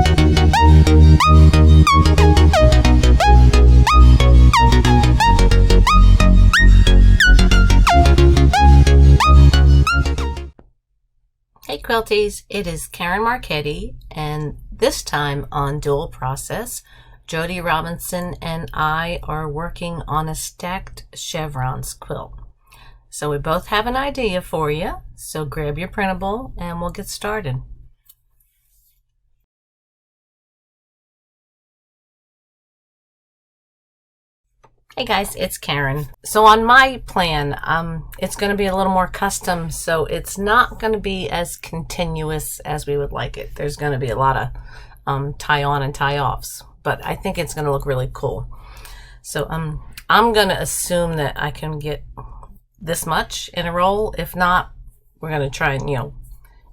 Hey Quilties, it is Karen Marchetti, and this time on Dual Process, Jody Robinson and I are working on a stacked chevrons quilt. So we both have an idea for you, so grab your printable and we'll get started. Hey guys, it's Karen. So on my plan, it's going to be a little more custom, so it's not going to be as continuous as we would like it. There's going to be a lot of tie on and tie offs, but I think it's going to look really cool. So I'm going to assume that I can get this much in a roll. If not, we're going to try and,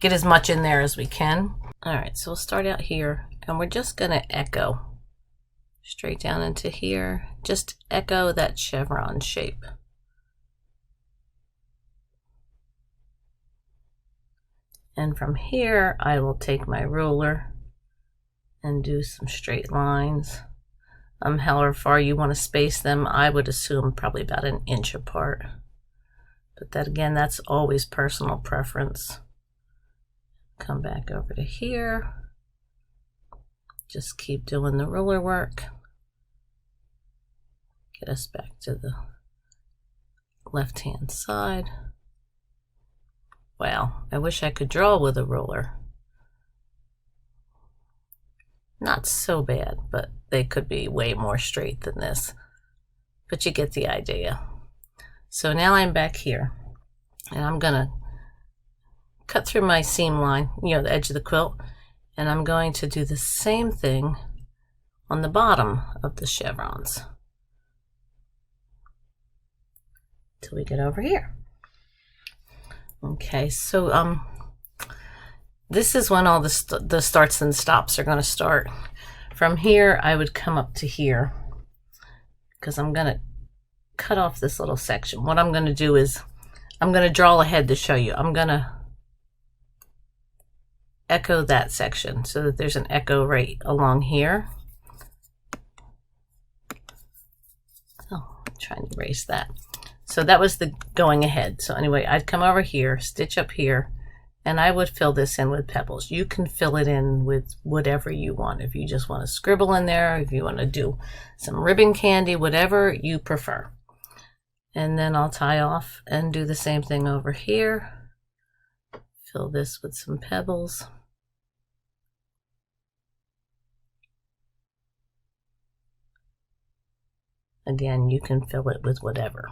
get as much in there as we can. All right, so we'll start out here, and we're just going to echo straight down into here. Just echo that chevron shape. And from here, I will take my ruler and do some straight lines. However far you want to space them, I would assume probably about 1 inch apart. But that again, that's always personal preference. Come back over to here. Just keep doing the ruler work. Get us back to the left-hand side. Wow, I wish I could draw with a ruler. Not so bad, but they could be way more straight than this. But you get the idea. So now I'm back here, and I'm gonna cut through my seam line, the edge of the quilt, and I'm going to do the same thing on the bottom of the chevrons till we get over here. Okay, so this is when all the starts and stops are going to start. From here, I would come up to here because I'm going to cut off this little section. What I'm going to do is I'm going to draw ahead to show you. I'm going to echo that section so that there's an echo right along here. Oh, I'm trying to erase that. So that was the going ahead. So anyway, I'd come over here, stitch up here, and I would fill this in with pebbles. You can fill it in with whatever you want. If you just want to scribble in there, if you want to do some ribbon candy, whatever you prefer. And then I'll tie off and do the same thing over here. Fill this with some pebbles. Again, you can fill it with whatever.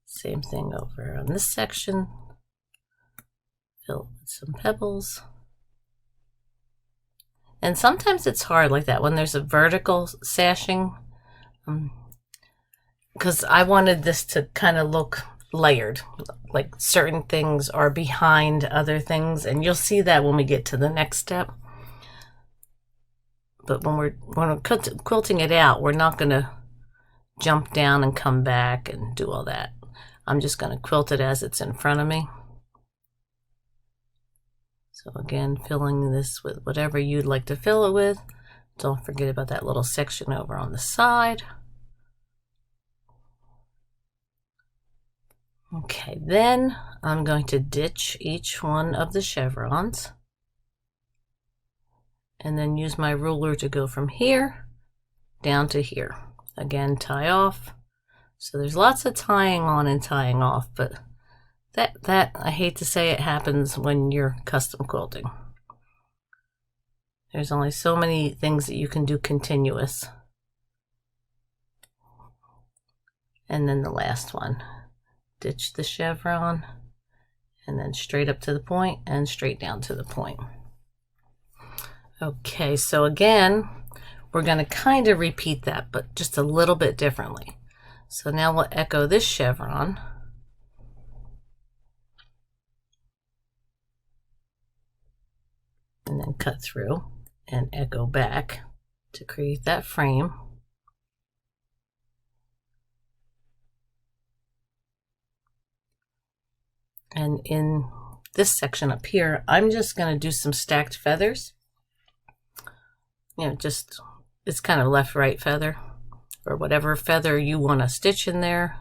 Same thing over on this section. Fill with some pebbles. And sometimes it's hard like that when there's a vertical sashing, because I wanted this to kind of look layered, like certain things are behind other things, and you'll see that when we get to the next step. But when we're quilting it out, we're not going to jump down and come back and do all that. I'm just going to quilt it as it's in front of me. So again, filling this with whatever you'd like to fill it with. Don't forget about that little section over on the side. Okay, then I'm going to ditch each one of the chevrons and then use my ruler to go from here down to here. Again, tie off. So there's lots of tying on and tying off, but that I hate to say it happens when you're custom quilting. There's only so many things that you can do continuous. And then the last one, ditch the chevron and then straight up to the point and straight down to the point. Okay, so again, we're going to kind of repeat that, but just a little bit differently. So now we'll echo this chevron. And then cut through and echo back to create that frame. And in this section up here, I'm just going to do some stacked feathers. just it's kind of left right feather, or whatever feather you want to stitch in there.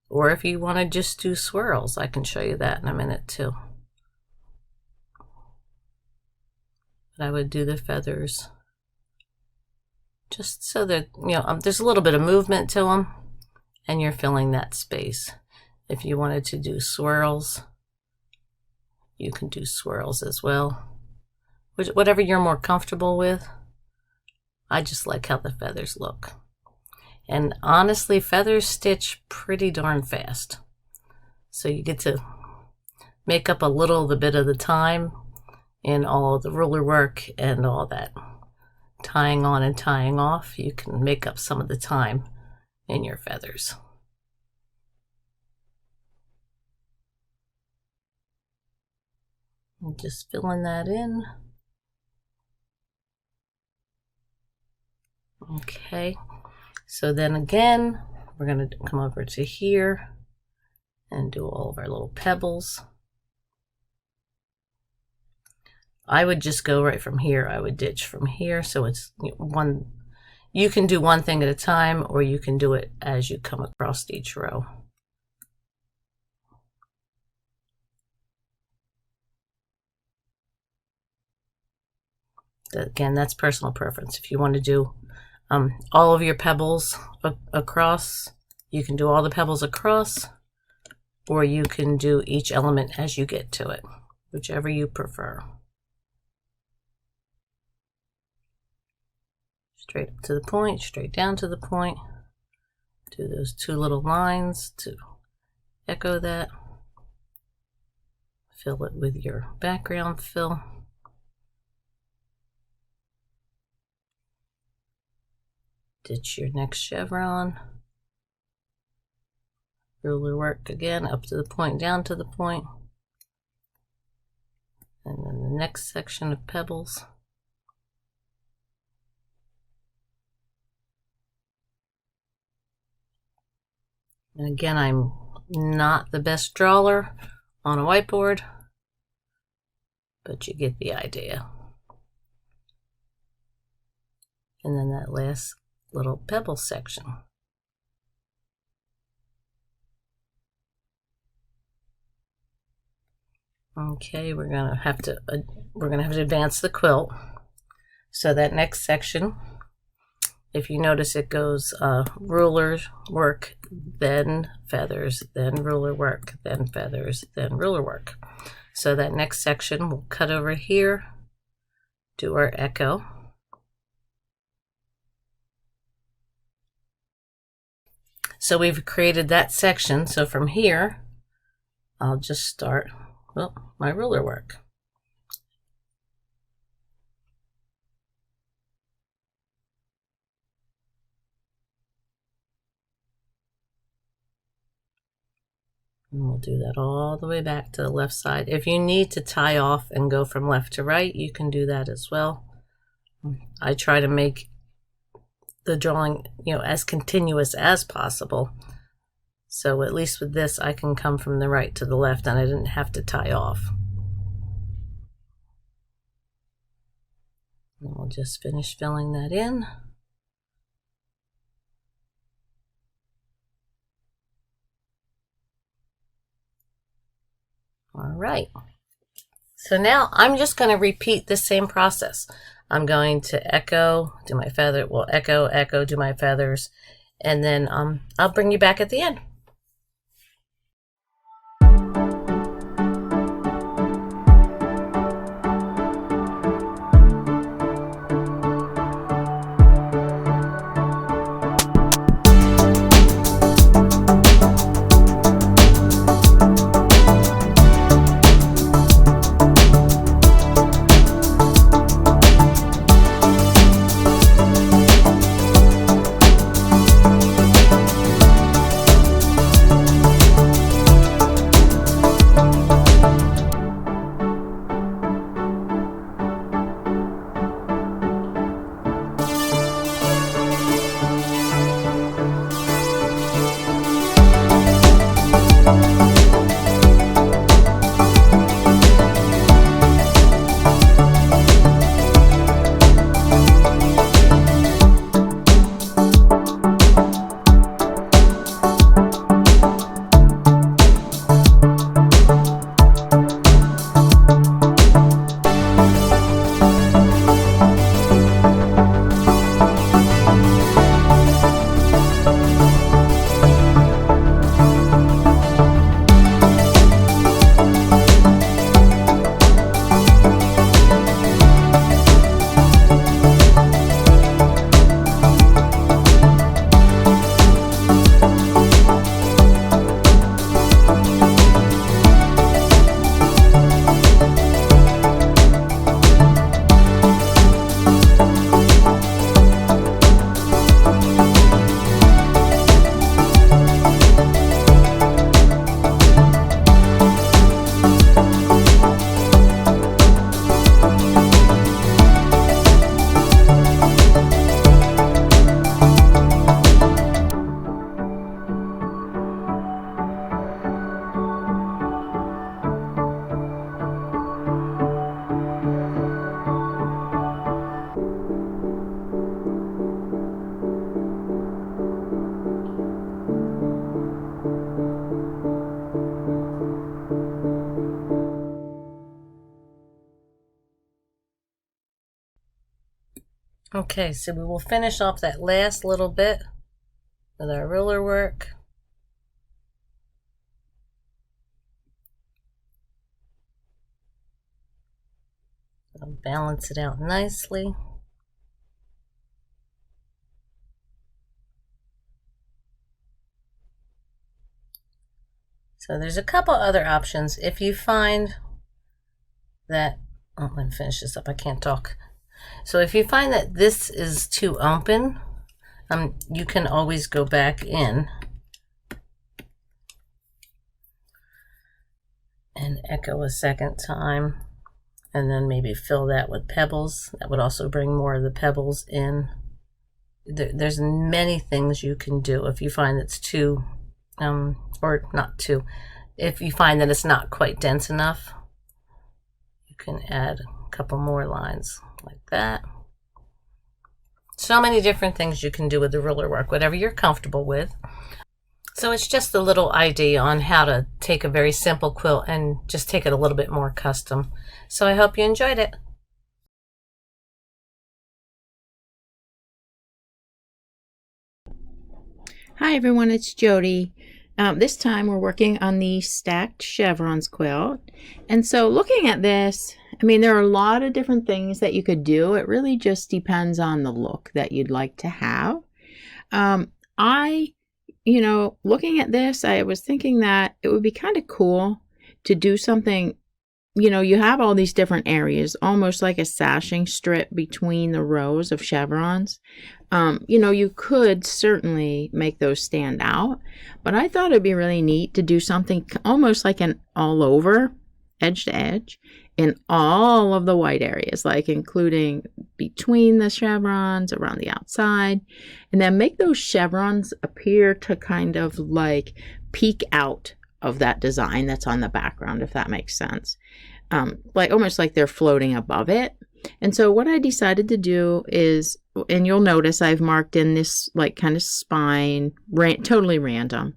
Or if you want to just do swirls, I can show you that in a minute too. But I would do the feathers just so that, there's a little bit of movement to them and you're filling that space. If you wanted to do swirls, you can do swirls as well. Whatever you're more comfortable with. I just like how the feathers look. And honestly, feathers stitch pretty darn fast. So you get to make up a little the bit of the time in all of the ruler work and all that tying on and tying off. You can make up some of the time in your feathers. I'm just filling that in. Okay, so then again, we're going to come over to here and do all of our little pebbles. I would just go right from here. I would ditch from here, so it's one. You can do one thing at a time, or you can do it as you come across each row. Again, that's personal preference. If you want to do all of your pebbles across, you can do all the pebbles across, or you can do each element as you get to it, whichever you prefer. Straight up to the point, straight down to the point. Do those two little lines to echo that. Fill it with your background fill. Ditch your next chevron. Ruler work again, up to the point, down to the point. And then the next section of pebbles. And again, I'm not the best drawer on a whiteboard, but you get the idea. And then that last little pebble section. Okay, we're gonna have to advance the quilt. So that next section, if you notice, it goes ruler work, then feathers, then ruler work, then feathers, then ruler work. So that next section, we'll cut over here, do our echo. So we've created that section. So from here, I'll just start my ruler work. And we'll do that all the way back to the left side. If you need to tie off and go from left to right, you can do that as well. I try to make the drawing, as continuous as possible. So at least with this, I can come from the right to the left and I didn't have to tie off. And we'll just finish filling that in. All right. So now I'm just going to repeat the same process. I'm going to echo, do my feather, well, echo, echo, do my feathers, and then I'll bring you back at the end. Okay, so we will finish off that last little bit with our ruler work. I'll balance it out nicely. So there's a couple other options. If you find that, oh, let me finish this up, I can't talk. So if you find that this is too open, you can always go back in and echo a second time, and then maybe fill that with pebbles. That would also bring more of the pebbles in. There's many things you can do if you find it's too, or not too, if you find that it's not quite dense enough, you can add a couple more lines like that. So many different things you can do with the ruler work, whatever you're comfortable with. So it's just a little idea on how to take a very simple quilt and just take it a little bit more custom. So I hope you enjoyed it. Hi everyone, it's Jody. This time we're working on the stacked chevrons quilt. And so looking at this, I mean, there are a lot of different things that you could do. It really just depends on the look that you'd like to have. Looking at this, I was thinking that it would be kind of cool to do something, you have all these different areas, almost like a sashing strip between the rows of chevrons. You could certainly make those stand out, but I thought it'd be really neat to do something almost like an all over, edge to edge, in all of the white areas, like including between the chevrons, around the outside, and then make those chevrons appear to kind of like peek out of that design that's on the background, if that makes sense. Like almost like they're floating above it. And so what I decided to do is, and you'll notice I've marked in this like kind of spine, totally random.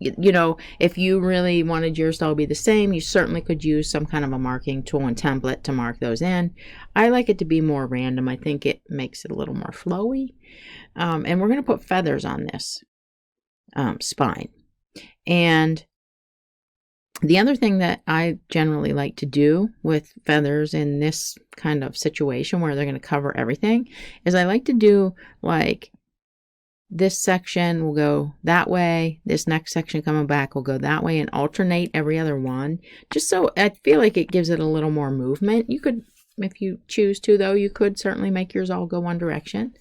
If you really wanted yours to all be the same, you certainly could use some kind of a marking tool and template to mark those in. I like it to be more random. I think it makes it a little more flowy. And we're going to put feathers on this spine. And the other thing that I generally like to do with feathers in this kind of situation where they're going to cover everything is I like to do like this section will go that way, this next section coming back will go that way, and alternate every other one, just so I feel like it gives it a little more movement. You could, if you choose to though, you could certainly make yours all go one direction.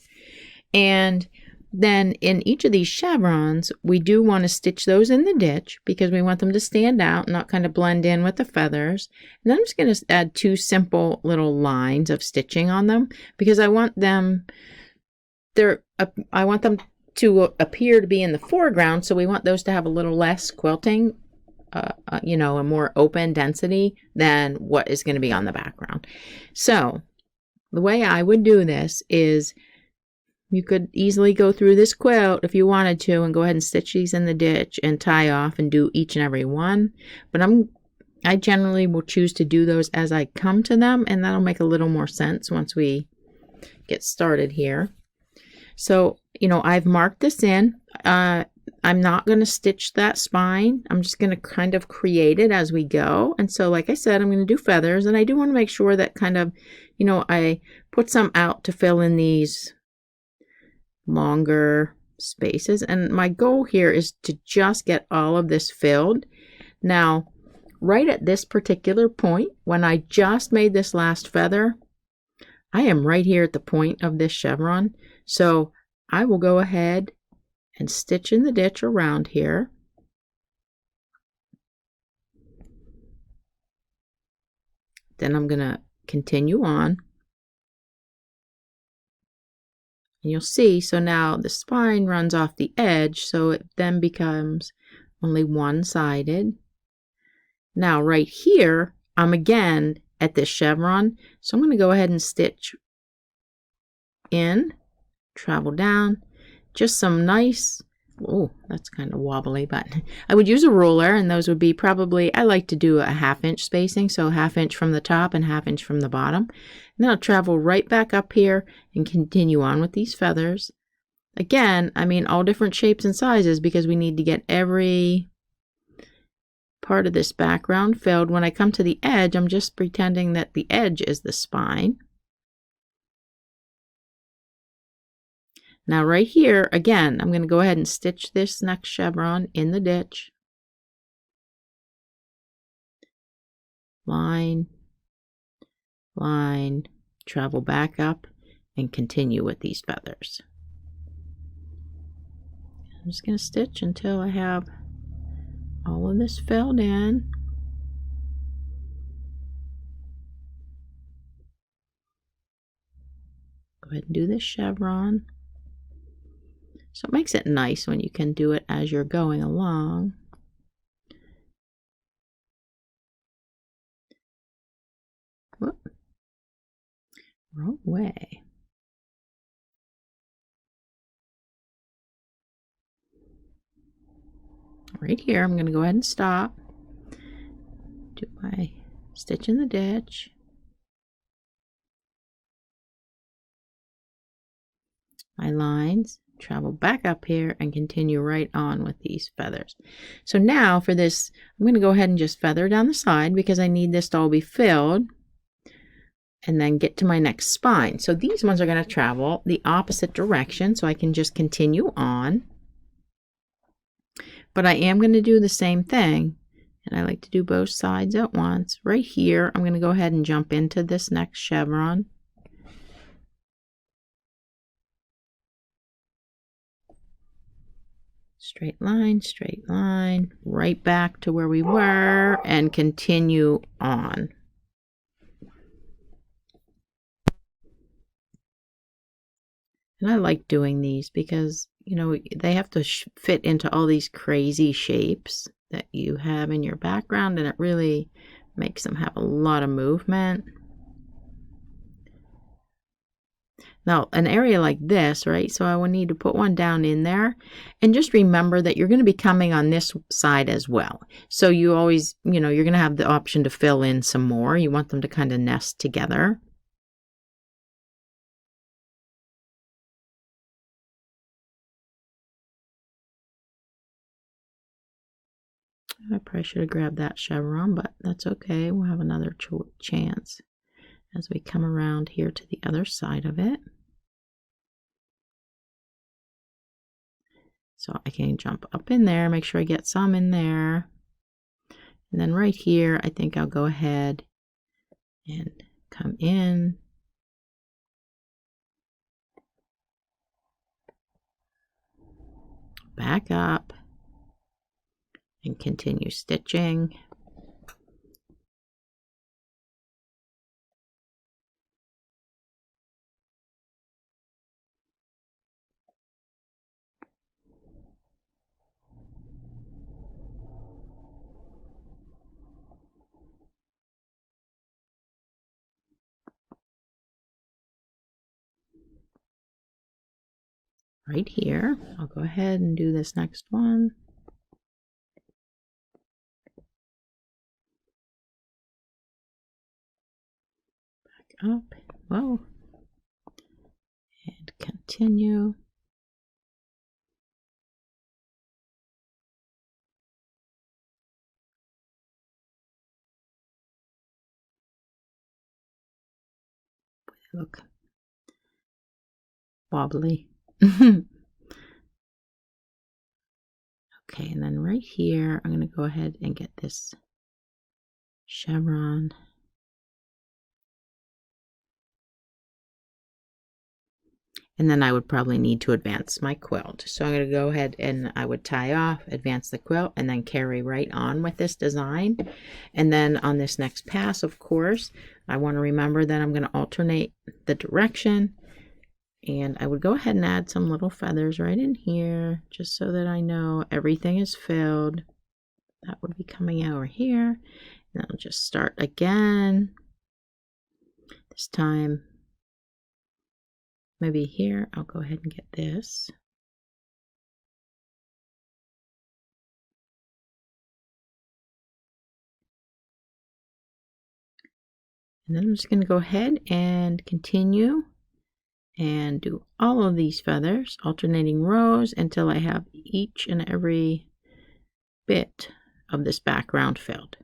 And then in each of these chevrons, we do want to stitch those in the ditch because we want them to stand out and not kind of blend in with the feathers. And then I'm just going to add two simple little lines of stitching on them because I want them to appear to be in the foreground. So we want those to have a little less quilting, a more open density than what is going to be on the background. So the way I would do this is, you could easily go through this quilt if you wanted to and go ahead and stitch these in the ditch and tie off and do each and every one. But I generally will choose to do those as I come to them, and that'll make a little more sense once we get started here. So, I've marked this in. I'm not going to stitch that spine. I'm just going to kind of create it as we go. And so, like I said, I'm going to do feathers, and I do want to make sure that kind of, I put some out to fill in these longer spaces, and my goal here is to just get all of this filled. Now, right at this particular point, when I just made this last feather, I am right here at the point of this chevron, so I will go ahead and stitch in the ditch around here. Then I'm going to continue on. And you'll see, so now the spine runs off the edge, so it then becomes only one-sided. Now right here, I'm again at this chevron, so I'm going to go ahead and stitch in, travel down, just some nice Oh, that's kind of wobbly, but I would use a ruler, and those would be probably, I like to do a 1/2 inch spacing, so 1/2 inch from the top and 1/2 inch from the bottom. And then I'll travel right back up here and continue on with these feathers. Again, I mean, all different shapes and sizes because we need to get every part of this background filled. When I come to the edge, I'm just pretending that the edge is the spine. Now right here, again, I'm going to go ahead and stitch this next chevron in the ditch. Line, line, travel back up, and continue with these feathers. I'm just going to stitch until I have all of this filled in. Go ahead and do this chevron. So it makes it nice when you can do it as you're going along. Whoop. Wrong way. Right here, I'm going to go ahead and stop. Do my stitch in the ditch. My lines, travel back up here and continue right on with these feathers. So now for this, I'm going to go ahead and just feather down the side because I need this to all be filled, and then get to my next spine. So these ones are going to travel the opposite direction, so I can just continue on. But I am going to do the same thing, and I like to do both sides at once. Right here, I'm going to go ahead and jump into this next chevron. Straight line, right back to where we were, and continue on. And I like doing these because, you know, they have to fit into all these crazy shapes that you have in your background, and it really makes them have a lot of movement. Now, an area like this, right, so I will need to put one down in there, and just remember that you're going to be coming on this side as well. So you always, you know, you're going to have the option to fill in some more. You want them to kind of nest together. I probably should have grabbed that chevron, but that's okay. We'll have another chance as we come around here to the other side of it. So I can jump up in there, make sure I get some in there. And then right here, I think I'll go ahead and come in. Back up and continue stitching. Right here, I'll go ahead and do this next one. Back up, whoa, and continue. Look, wobbly. Okay, and then right here, I'm going to go ahead and get this chevron. And then I would probably need to advance my quilt. So I'm going to go ahead and I would tie off, advance the quilt, and then carry right on with this design. And then on this next pass, of course, I want to remember that I'm going to alternate the direction. And I would go ahead and add some little feathers right in here, just so that I know everything is filled. That would be coming over here. And I'll just start again. This time, maybe here, I'll go ahead and get this. And then I'm just going to go ahead and continue and do all of these feathers, alternating rows until I have each and every bit of this background filled.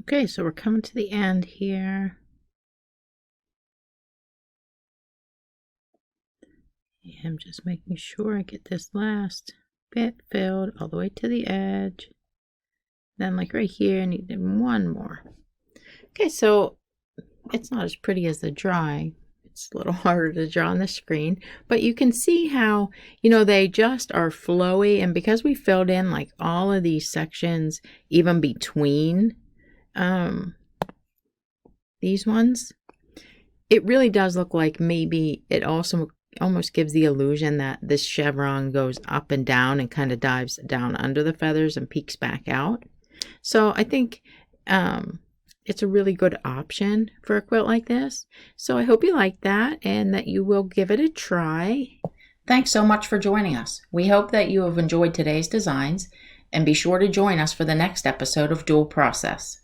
Okay, so we're coming to the end here. I'm just making sure I get this last bit filled all the way to the edge. Then like right here, I need one more. Okay, so it's not as pretty as the drawing. It's a little harder to draw on the screen, but you can see how, they just are flowy. And because we filled in like all of these sections, even between these ones, it really does look like maybe it also almost gives the illusion that this chevron goes up and down and kind of dives down under the feathers and peeks back out. So I think it's a really good option for a quilt like this. So I hope you like that and that you will give it a try. Thanks so much for joining us. We hope that you have enjoyed today's designs, and be sure to join us for the next episode of Dual Process.